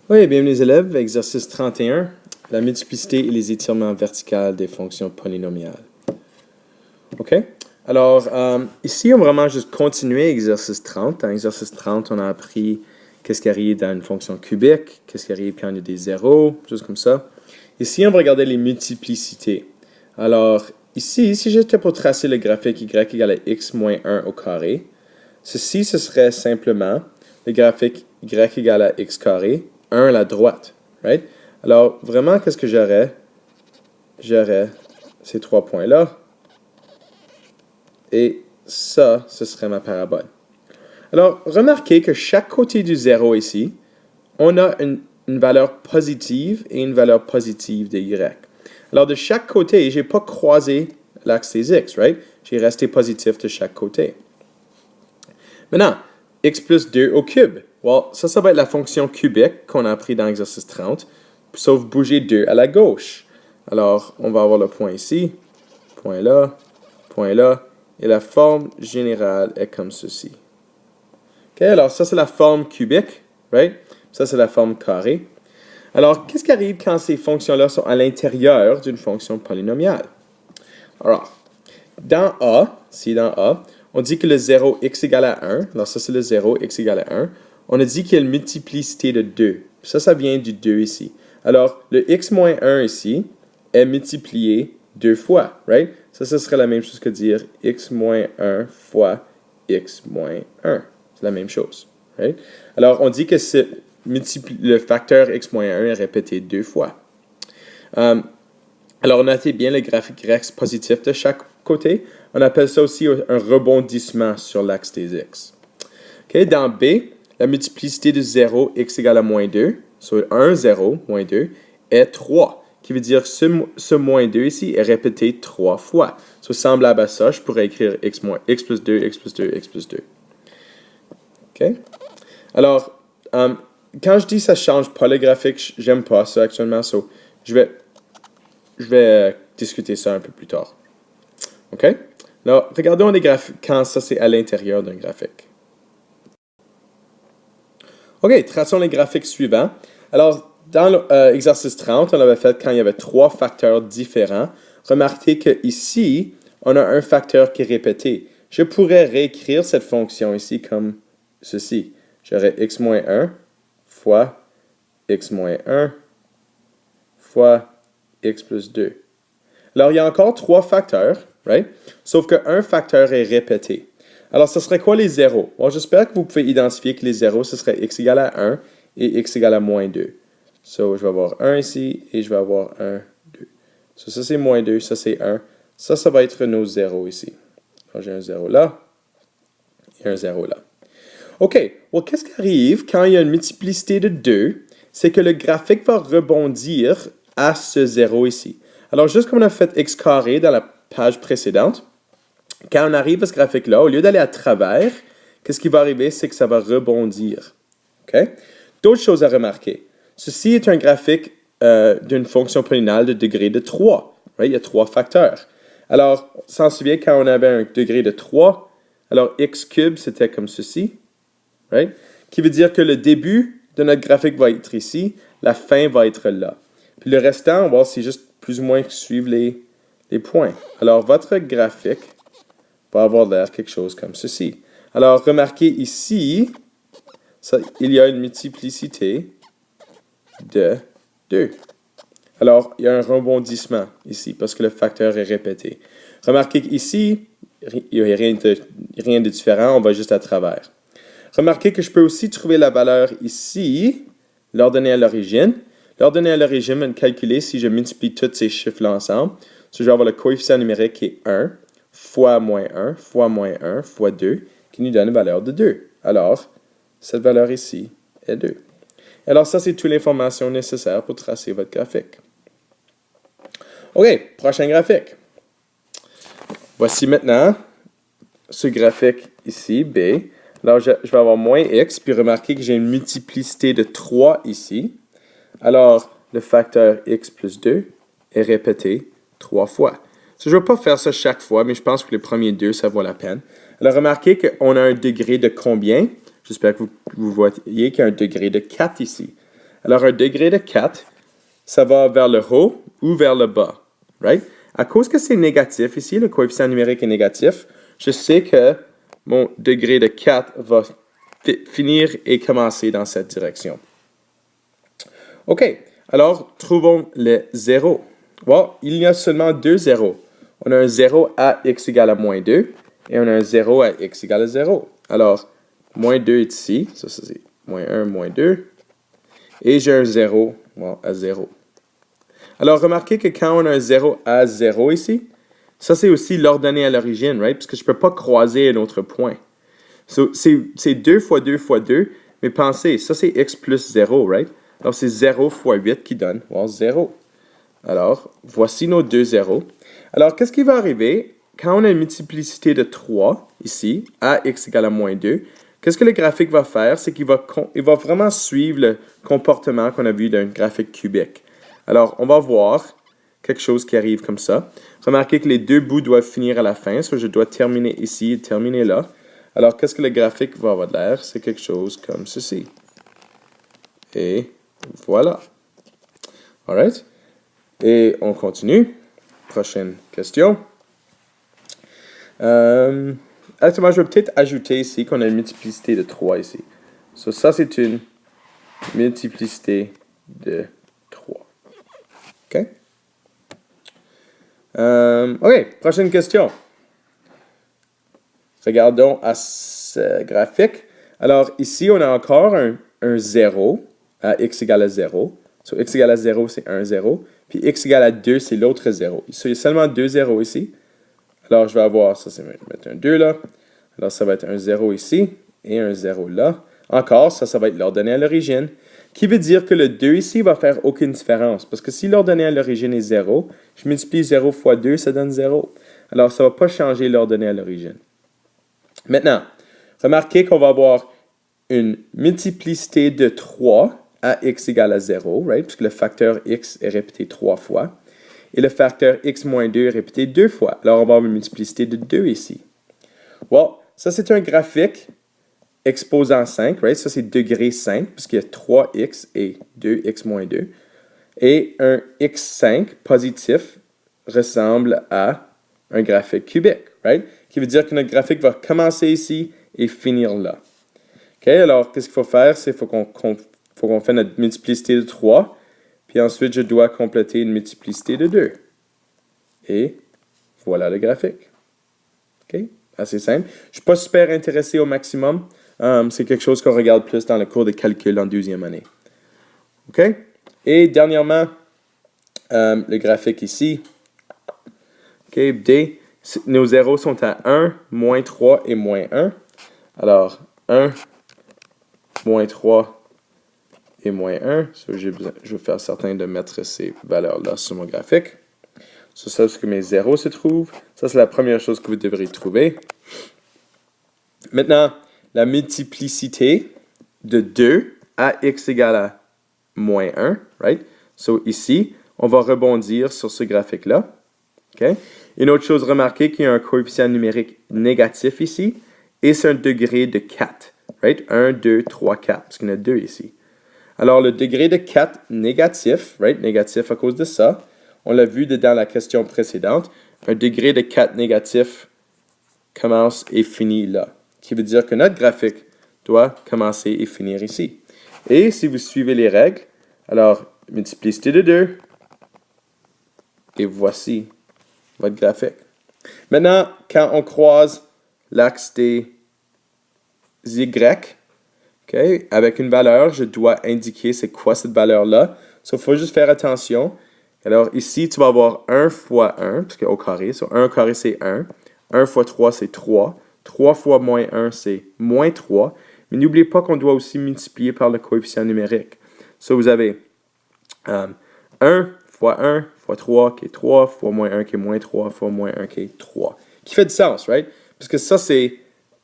Oui, bienvenue les élèves, exercice 31, la multiplicité et les étirements verticales des fonctions polynomiales. OK? Alors, ici, on va vraiment juste continuer exercice 30. Dans exercice 30, on a appris qu'est-ce qui arrive dans une fonction cubique, qu'est-ce qui arrive quand il y a des zéros, juste comme ça. Ici, on va regarder les multiplicités. Alors, ici, si j'étais pour tracer le graphique y égale à x moins 1 au carré, ceci, ce serait simplement le graphique y égale à x carré, 1 à la droite, right? Alors, vraiment, qu'est-ce que j'aurais? J'aurais ces trois points-là. Et ça, ce serait ma parabole. Alors, remarquez que chaque côté du 0 ici, on a une valeur positive et une valeur positive de y. Alors, de chaque côté, je n'ai pas croisé l'axe des x, right? J'ai resté positif de chaque côté. Maintenant, x plus 2 au cube. Well, ça va être la fonction cubique qu'on a appris dans l'exercice 30, sauf bouger 2 à la gauche. Alors, on va avoir le point ici, point là, et la forme générale est comme ceci. OK, alors ça c'est la forme cubique, right? Ça c'est la forme carrée. Alors, qu'est-ce qui arrive quand ces fonctions-là sont à l'intérieur d'une fonction polynomiale? Alors, dans A, on dit que le 0 x égale à 1. Alors, ça, c'est le 0 x égale à 1. On a dit qu'il y a une multiplicité de 2. Ça vient du 2 ici. Alors, le x moins 1 ici est multiplié 2 fois, right? Ça serait la même chose que dire x moins 1 fois x moins 1. C'est la même chose, right? Alors, on dit que le facteur x moins 1 est répété 2 fois. Alors, notez bien le graphique x positif de chaque côté. On appelle ça aussi un rebondissement sur l'axe des x. Okay, dans B, la multiplicité de 0, x égale à moins 2, soit 1, 0, moins 2, est 3, qui veut dire que ce moins 2 ici est répété 3 fois. So, semblable à ça, je pourrais écrire x plus 2, x plus 2, x plus 2. OK? Alors, quand je dis ça ne change pas le graphique, j'aime pas ça actuellement, so je vais discuter ça un peu plus tard. OK? Alors, regardons les graphiques quand ça c'est à l'intérieur d'un graphique. OK, traçons les graphiques suivants. Alors, dans l'exercice 30, on l'avait fait quand il y avait 3 facteurs différents. Remarquez qu'ici, on a un facteur qui est répété. Je pourrais réécrire cette fonction ici comme ceci. J'aurais x moins 1 fois x moins 1 fois x plus 2. Alors, il y a encore 3 facteurs, right? Sauf qu'un facteur est répété. Alors, ce serait quoi les zéros? Bon, j'espère que vous pouvez identifier que les zéros, ce serait x égale à 1 et x égale à moins 2. So, je vais avoir 1 ici et je vais avoir 1, 2. So, ça, c'est moins 2, ça, c'est 1. Ça va être nos zéros ici. Alors, j'ai un 0 là et un 0 là. OK, well, qu'est-ce qui arrive quand il y a une multiplicité de 2? C'est que le graphique va rebondir à ce 0 ici. Alors, juste comme on a fait x carré dans la page précédente, quand on arrive à ce graphique-là, au lieu d'aller à travers, qu'est-ce qui va arriver? C'est que ça va rebondir. OK? D'autres choses à remarquer. Ceci est un graphique d'une fonction polynomiale de degré de 3. Right? Il y a 3 facteurs. Alors, on s'en souvient quand on avait un degré de 3, alors x cube, c'était comme ceci. Right? Qui veut dire que le début de notre graphique va être ici, la fin va être là. Puis le restant, on va voir, c'est juste plus ou moins suivre les points. Alors, votre graphique va avoir l'air quelque chose comme ceci. Alors, remarquez ici, il y a une multiplicité de 2. Alors, il y a un rebondissement ici, parce que le facteur est répété. Remarquez qu'ici, il n'y a rien de différent, on va juste à travers. Remarquez que je peux aussi trouver la valeur ici, l'ordonnée à l'origine. L'ordonnée à l'origine va me calculer si je multiplie tous ces chiffres-là ensemble. So, je vais avoir le coefficient numérique qui est 1 fois moins 1 fois moins 1 fois 2, qui nous donne une valeur de 2. Alors, cette valeur ici est 2. Alors, ça, c'est toute l'information nécessaire pour tracer votre graphique. OK, prochain graphique. Voici maintenant ce graphique ici, B. Alors, je vais avoir moins x, puis remarquez que j'ai une multiplicité de 3 ici. Alors, le facteur x plus 2 est répété 3 fois. So, je ne vais pas faire ça chaque fois, mais je pense que les premiers deux, ça vaut la peine. Alors, remarquez qu'on a un degré de combien? J'espère que vous voyez qu'il y a un degré de 4 ici. Alors, un degré de 4, ça va vers le haut ou vers le bas, right? À cause que c'est négatif ici, le coefficient numérique est négatif, je sais que mon degré de 4 va finir et commencer dans cette direction. OK, alors trouvons les zéros. Well, il y a seulement deux zéros. On a un 0 à x égale à moins 2 et on a un 0 à x égale à 0. Alors, moins 2 est ici, ça c'est moins 1, moins 2. Et j'ai un 0 à 0. Alors, remarquez que quand on a un 0 à 0 ici, ça c'est aussi l'ordonnée à l'origine, right? Parce que je ne peux pas croiser un autre point. So, c'est 2 fois 2 fois 2, mais pensez, ça c'est x plus 0, right? Alors, c'est 0 fois 8 qui donne 0. Alors, voici nos deux zéros. Alors, qu'est-ce qui va arriver quand on a une multiplicité de 3 ici, à x égale à moins 2? Qu'est-ce que le graphique va faire? C'est qu'il va vraiment suivre le comportement qu'on a vu d'un graphique cubique. Alors, on va voir quelque chose qui arrive comme ça. Remarquez que les deux bouts doivent finir à la fin, soit je dois terminer ici et terminer là. Alors, qu'est-ce que le graphique va avoir l'air? C'est quelque chose comme ceci. Et voilà. All right? Et on continue. Prochaine question. Actuellement, je vais peut-être ajouter ici qu'on a une multiplicité de 3 ici. So, ça, c'est une multiplicité de 3. OK? OK, prochaine question. Regardons à ce graphique. Alors, ici, on a encore un 0 à x égale à 0. So, x égale à 0, c'est un 0. Puis x égale à 2, c'est l'autre 0. So, il y a seulement deux 0 ici. Alors, je vais avoir, ça, je vais mettre un 2 là. Alors, ça va être un 0 ici et un 0 là. Encore, ça va être l'ordonnée à l'origine. Qui veut dire que le 2 ici va faire aucune différence. Parce que si l'ordonnée à l'origine est 0, je multiplie 0 fois 2, ça donne 0. Alors, ça ne va pas changer l'ordonnée à l'origine. Maintenant, remarquez qu'on va avoir une multiplicité de 3 à x égale à 0, right? Puisque le facteur x est répété 3 fois. Et le facteur x moins 2 est répété 2 fois. Alors, on va avoir une multiplicité de 2 ici. Well, ça, c'est un graphique exposant 5, right? Ça, c'est degré 5, puisqu'il y a 3x et 2x moins 2. Et un x5 positif ressemble à un graphique cubique, right? Qui veut dire que notre graphique va commencer ici et finir là. OK, alors, qu'est-ce qu'il faut faire? C'est qu'il faut qu'on fasse notre multiplicité de 3, puis ensuite, je dois compléter une multiplicité de 2. Et voilà le graphique. OK? Assez simple. Je ne suis pas super intéressé au maximum. C'est quelque chose qu'on regarde plus dans le cours de calcul en deuxième année. OK? Et dernièrement, le graphique ici. OK, D. Nos zéros sont à 1, moins 3 et moins 1. Alors, 1, moins 3 et moins 1. So, je vais faire certain de mettre ces valeurs-là sur mon graphique. So, ça, c'est où mes zéros se trouvent. Ça, c'est la première chose que vous devrez trouver. Maintenant, la multiplicité de 2 à x égale à moins 1, right? So, ici, on va rebondir sur ce graphique-là. OK? Une autre chose, remarquez qu'il y a un coefficient numérique négatif ici, et c'est un degré de 4, right? 1, 2, 3, 4, parce qu'il y en a 2 ici. Alors, le degré de 4 négatif, right? Négatif à cause de ça, on l'a vu dans la question précédente, un degré de 4 négatif commence et finit là. Qui veut dire que notre graphique doit commencer et finir ici. Et si vous suivez les règles, alors multiplicité de 2, et voici votre graphique. Maintenant, quand on croise l'axe des Y, okay, avec une valeur, je dois indiquer c'est quoi cette valeur-là. Il faut juste faire attention. Alors ici, tu vas avoir 1 fois 1, parce qu'au carré, 1 au carré c'est 1. 1 fois 3 c'est 3. 3 fois moins 1, c'est moins 3. Mais n'oubliez pas qu'on doit aussi multiplier par le coefficient numérique. Vous avez 1 fois 1 fois 3 qui est 3, fois moins 1 qui est moins 3, fois moins 1 qui est 3. Qui fait du sens, right? Parce que ça, c'est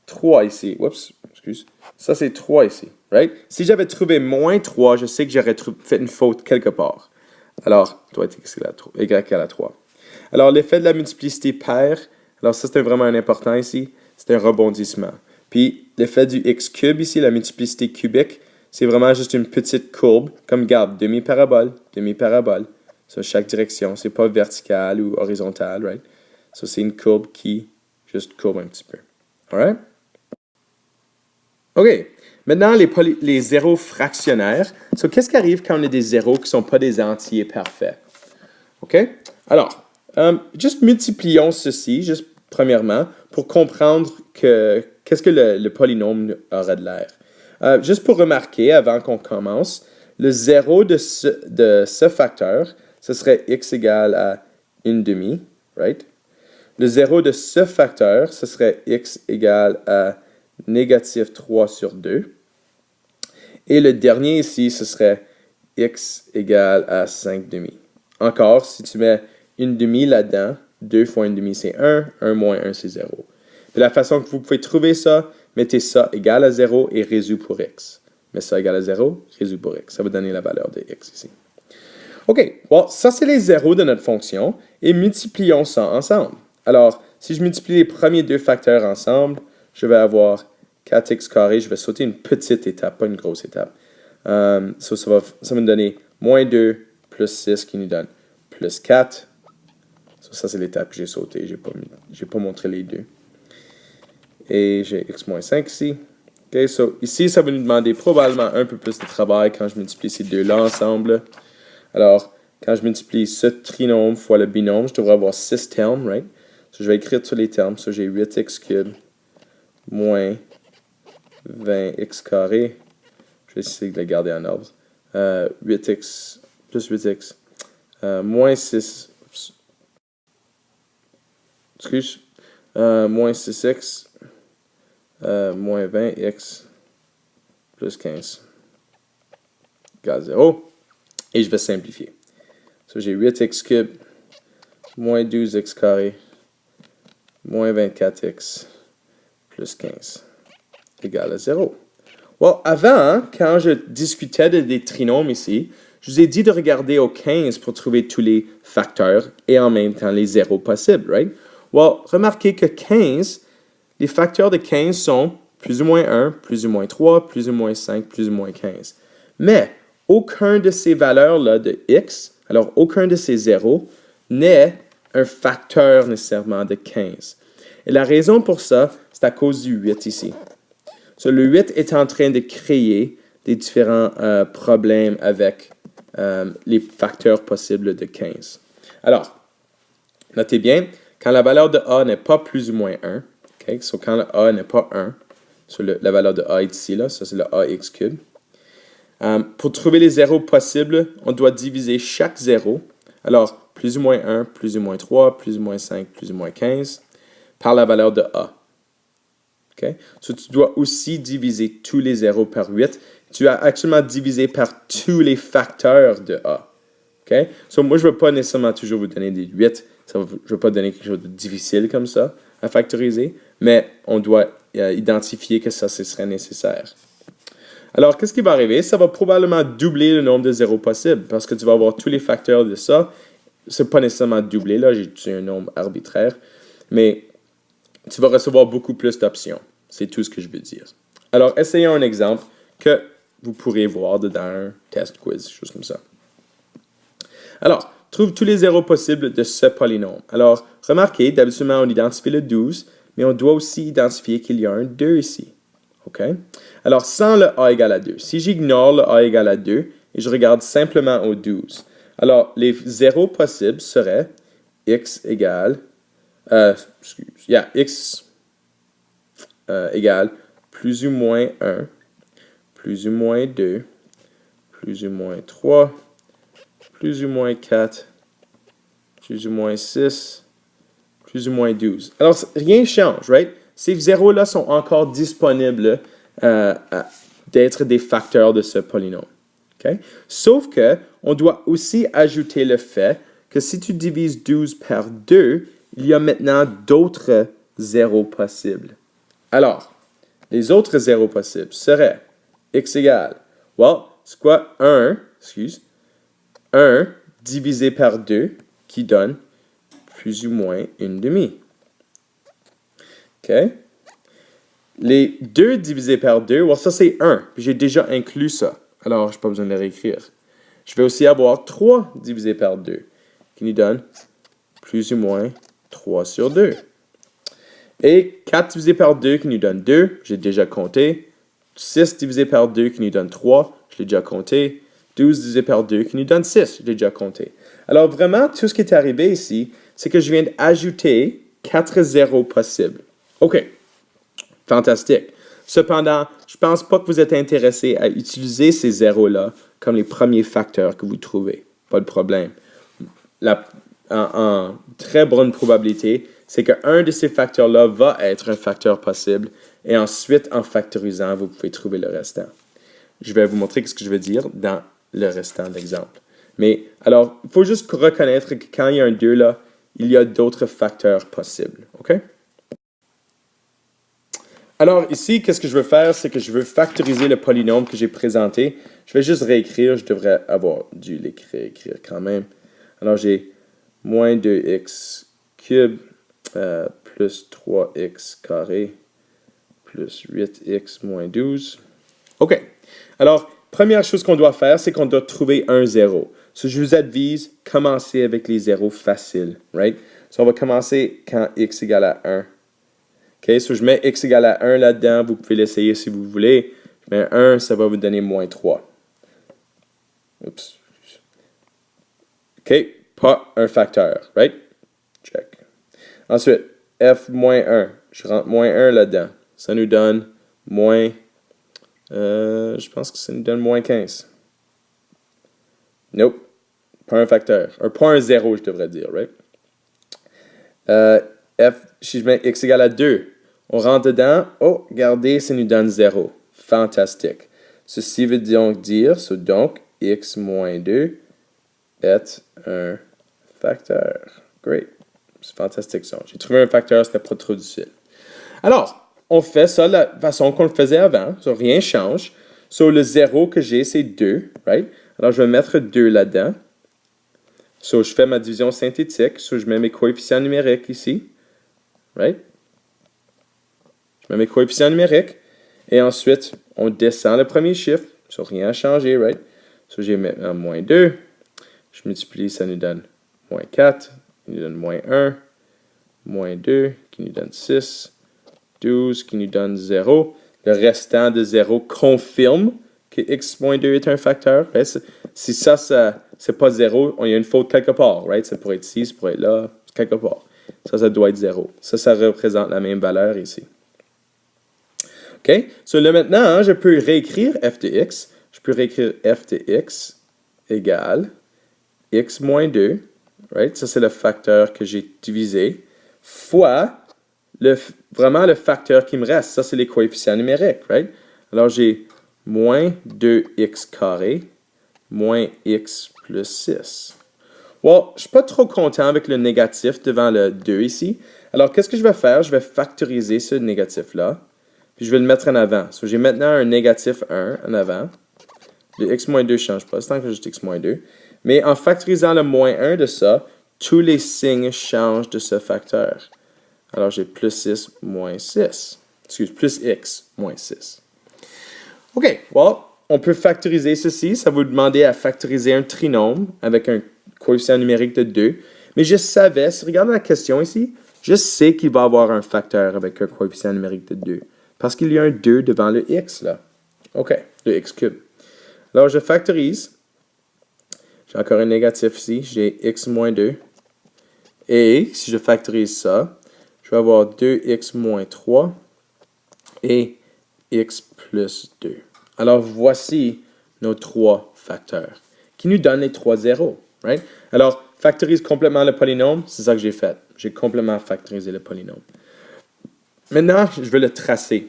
3 ici. Oups, excuse. Ça, c'est 3 ici, right? Si j'avais trouvé moins 3, je sais que j'aurais fait une faute quelque part. Alors, doit être y égale à 3. Alors, l'effet de la multiplicité paire, alors ça, c'est vraiment un important ici. C'est un rebondissement. Puis, l'effet du x cube ici, la multiplicité cubique, c'est vraiment juste une petite courbe, comme regarde, demi-parabole, demi-parabole. Sur chaque direction, c'est pas vertical ou horizontal, right? Ça, c'est une courbe qui juste courbe un petit peu. Alright? OK. Maintenant, les zéros fractionnaires. So, qu'est-ce qui arrive quand on a des zéros qui ne sont pas des entiers parfaits? OK? Alors, juste multiplions ceci, juste premièrement, pour comprendre qu'est-ce que le polynôme aura de l'air. Juste pour remarquer, avant qu'on commence, le zéro de ce facteur, ce serait x égale à 1 demi, right? Le zéro de ce facteur, ce serait x égale à négatif 3 sur 2. Et le dernier ici, ce serait x égale à 5 demi. Encore, si tu mets 1 demi là-dedans, 2 fois 1 demi, c'est 1. 1 moins 1, c'est 0. De la façon que vous pouvez trouver ça, mettez ça égal à 0 et résous pour x. Mets ça égal à 0, résous pour x. Ça va donner la valeur de x ici. OK, bon, ça c'est les zéros de notre fonction et multiplions ça ensemble. Alors, si je multiplie les premiers deux facteurs ensemble, je vais avoir 4x carré. Je vais sauter une petite étape, pas une grosse étape. Ça va me donner moins 2 plus 6 qui nous donne plus 4. Ça c'est l'étape que j'ai sautée. Je n'ai pas montré les deux. Et j'ai x moins 5 ici. OK, so ici, ça va nous demander probablement un peu plus de travail quand je multiplie ces deux-là ensemble. Alors, quand je multiplie ce trinôme fois le binôme, je devrais avoir 6 termes, right? So, je vais écrire tous les termes. So, j'ai 8x cube moins 20x carré. Je vais essayer de le garder en ordre. 8x plus 8x moins 6. Excuse. Moins 6x moins 20x plus 15 égale 0. Et je vais simplifier. So, j'ai 8x cube moins 12x carré moins 24x plus 15 égale à 0. Well, avant, quand je discutais des trinômes ici, je vous ai dit de regarder au 15 pour trouver tous les facteurs et en même temps les zéros possibles, right? Well, remarquez que 15, les facteurs de 15 sont plus ou moins 1, plus ou moins 3, plus ou moins 5, plus ou moins 15. Mais aucun de ces valeurs-là de x, alors aucun de ces zéros, n'est un facteur nécessairement de 15. Et la raison pour ça, c'est à cause du 8 ici. So, le 8 est en train de créer des différents problèmes avec les facteurs possibles de 15. Alors, notez bien, quand la valeur de a n'est pas plus ou moins 1, okay, so quand le a n'est pas 1, so la valeur de a est ici, là, ça c'est le ax cube. Pour trouver les zéros possibles, on doit diviser chaque zéro, alors plus ou moins 1, plus ou moins 3, plus ou moins 5, plus ou moins 15, par la valeur de a. Okay? So, tu dois aussi diviser tous les zéros par 8. Tu as actuellement divisé par tous les facteurs de A. Okay? So, moi, je ne veux pas nécessairement toujours vous donner des 8. Je ne veux pas donner quelque chose de difficile comme ça à factoriser, mais on doit identifier que ça, ce serait nécessaire. Alors, qu'est-ce qui va arriver? Ça va probablement doubler le nombre de zéros possibles parce que tu vas avoir tous les facteurs de ça. Ce n'est pas nécessairement doublé, là, j'ai utilisé un nombre arbitraire, mais tu vas recevoir beaucoup plus d'options. C'est tout ce que je veux dire. Alors, essayons un exemple que vous pourrez voir dans un test quiz, chose comme ça. Alors, trouve tous les zéros possibles de ce polynôme. Alors, remarquez, d'habitude, on identifie le 12, mais on doit aussi identifier qu'il y a un 2 ici. OK? Alors, sans le a égale à 2, si j'ignore le a égale à 2 et je regarde simplement au 12, alors les zéros possibles seraient x égale x égale plus ou moins 1, plus ou moins 2, plus ou moins 3, plus ou moins 4, plus ou moins 6, plus ou moins 12. Alors, rien ne change, right? Ces zéros-là sont encore disponibles d'être des facteurs de ce polynôme. Okay? Sauf que on doit aussi ajouter le fait que si tu divises 12 par 2, il y a maintenant d'autres zéros possibles. Alors, les autres zéros possibles seraient x égale, c'est quoi 1 divisé par 2 qui donne plus ou moins une demi. OK? Les 2 divisé par 2, well, ça c'est 1, puis j'ai déjà inclus ça. Alors, je n'ai pas besoin de le réécrire. Je vais aussi avoir 3 divisé par 2, qui nous donne plus ou moins 3 sur 2. Et 4 divisé par 2 qui nous donne 2, j'ai déjà compté. 6 divisé par 2 qui nous donne 3, je l'ai déjà compté. 12 divisé par 2 qui nous donne 6, je l'ai déjà compté. Alors vraiment, tout ce qui est arrivé ici, c'est que je viens d'ajouter 4 zéros possibles. OK, fantastique. Cependant, je ne pense pas que vous êtes intéressé à utiliser ces zéros-là comme les premiers facteurs que vous trouvez. Pas de problème. En très bonne probabilité, c'est qu'un de ces facteurs-là va être un facteur possible et ensuite, en factorisant, vous pouvez trouver le restant. Je vais vous montrer ce que je veux dire dans le restant de l'exemple. Mais alors, il faut juste reconnaître que quand il y a un 2 là, il y a d'autres facteurs possibles. OK? Alors ici, qu'est-ce que je veux faire? C'est que je veux factoriser le polynôme que j'ai présenté. Je vais juste réécrire. Je devrais avoir dû l'écrire quand même. Alors j'ai moins 2x cube plus 3x carré plus 8x moins 12. OK. Alors, première chose qu'on doit faire, c'est qu'on doit trouver un 0. So, je vous advise, commencer avec les zéros faciles, right? So, on va commencer quand x égale à 1. OK, so je mets x égale à 1 là-dedans. Vous pouvez l'essayer si vous voulez. Je mets 1, ça va vous donner moins 3. Oups. OK, pas un facteur, right? Check. Ensuite, f moins 1. Je rentre moins 1 là-dedans. Ça nous donne moins... je pense que ça nous donne moins 15. Nope. Pas un facteur. Pas un 0, je devrais dire, right? Si je mets x égale à 2, on rentre dedans. Oh, regardez, ça nous donne 0. Fantastique. Ceci veut donc dire, donc, x moins 2 est un facteur. Great. C'est fantastique ça. J'ai trouvé un facteur, ce n'est pas trop difficile. Alors, on fait ça de la façon qu'on le faisait avant. So, rien ne change. So, le 0 que j'ai, c'est 2, right? Alors, je vais mettre 2 là-dedans. So, je fais ma division synthétique. So, je mets mes coefficients numériques ici. Right? Je mets mes coefficients numériques. Et ensuite, on descend le premier chiffre. So, rien n'a changé, right? So, j'ai maintenant moins 2. Je multiplie, ça nous donne moins 4. Qui nous donne moins 1. Moins 2, qui nous donne 6. 12, qui nous donne 0. Le restant de 0 confirme que x moins 2 est un facteur. Right? Si ça c'est pas 0, il y a une faute quelque part. Right? Ça pourrait être ici, ça pourrait être là, quelque part. Ça doit être 0. Ça représente la même valeur ici. OK? So là maintenant, hein, je peux réécrire f de x. Je peux réécrire f de x égale x moins 2. Right? Ça, c'est le facteur que j'ai divisé. Fois vraiment le facteur qui me reste. Ça, c'est les coefficients numériques. Right? Alors, j'ai moins 2x carré moins x plus 6. Well, je ne suis pas trop content avec le négatif devant le 2 ici. Alors, qu'est-ce que je vais faire? Je vais factoriser ce négatif-là. Puis, je vais le mettre en avant. So, j'ai maintenant un négatif 1 en avant. Le x moins 2 ne change pas. C'est tant que juste x moins 2. Mais en factorisant le moins 1 de ça, tous les signes changent de ce facteur. Alors, j'ai plus 6 moins 6. Excuse, plus x moins 6. OK, well, on peut factoriser ceci. Ça va vous demander à factoriser un trinôme avec un coefficient numérique de 2. Mais je savais, si vous regardez la question ici, je sais qu'il va y avoir un facteur avec un coefficient numérique de 2. Parce qu'il y a un 2 devant le x, là. OK, le x cube. Alors, je factorise. J'ai encore un négatif ici. J'ai x moins 2. Et si je factorise ça, je vais avoir 2x moins 3 et x plus 2. Alors, voici nos 3 facteurs qui nous donnent les 3 zéros. Right? Alors, factorise complètement le polynôme, c'est ça que j'ai fait. J'ai complètement factorisé le polynôme. Maintenant, je vais le tracer.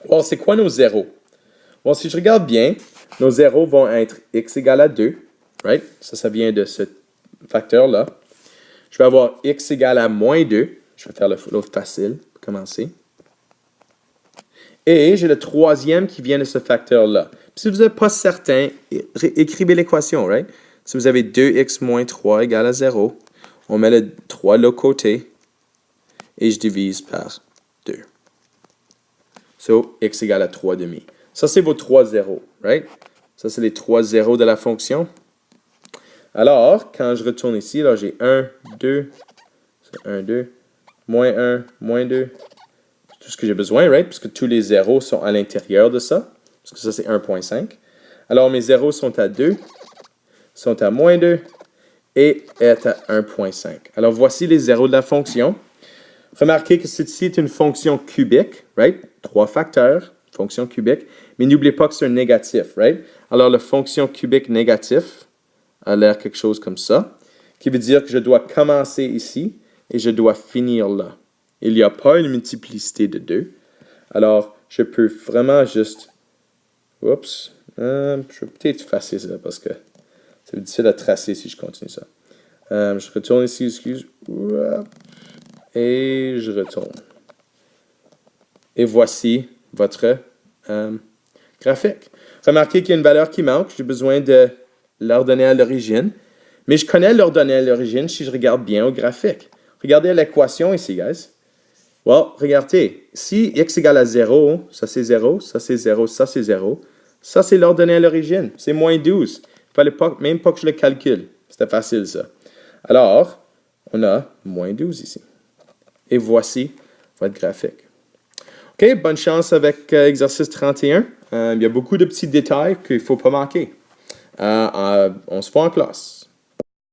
Alors, c'est quoi nos zéros? Bon, si je regarde bien, nos zéros vont être x égale à 2. Right? Ça vient de ce facteur-là. Je vais avoir x égale à moins 2. Je vais faire l'autre facile pour commencer. Et j'ai le troisième qui vient de ce facteur-là. Si vous n'êtes pas certain, écrivez l'équation, right? Si vous avez 2x moins 3 égale à 0, on met le 3 de l'autre côté et je divise par 2. So, x égale à 3 demi. Ça, c'est vos 3 zéros, right? Ça, c'est les 3 zéros de la fonction. Alors, quand je retourne ici, là, j'ai 1, 2, 1, 2, moins 1, moins 2. C'est tout ce que j'ai besoin, right? Parce que tous les zéros sont à l'intérieur de ça. Parce que ça, c'est 1,5. Alors, mes zéros sont à 2, sont à moins 2 et est à 1,5. Alors, voici les zéros de la fonction. Remarquez que ceci est une fonction cubique, right? 3 facteurs, fonction cubique. Mais n'oubliez pas que c'est un négatif, right? Alors, la fonction cubique négatif a l'air quelque chose comme ça, qui veut dire que je dois commencer ici et je dois finir là. Il n'y a pas une multiplicité de 2. Alors, je peux vraiment juste... Oups. Je vais peut-être effacer ça parce que c'est difficile à tracer si je continue ça. Je retourne ici, excuse. Et je retourne. Et voici votre graphique. Remarquez qu'il y a une valeur qui manque. J'ai besoin de l'ordonner à l'origine. Mais je connais l'ordonnée à l'origine si je regarde bien au graphique. Regardez l'équation ici, guys. Well, regardez. Si x égale à 0, ça c'est 0, ça c'est 0, ça c'est 0. Ça c'est l'ordonnée à l'origine. C'est moins 12. Il ne fallait même pas que je le calcule. C'était facile ça. Alors, on a moins 12 ici. Et voici votre graphique. OK, bonne chance avec exercice 31. Il y a beaucoup de petits détails qu'il ne faut pas manquer. On se voit en classe.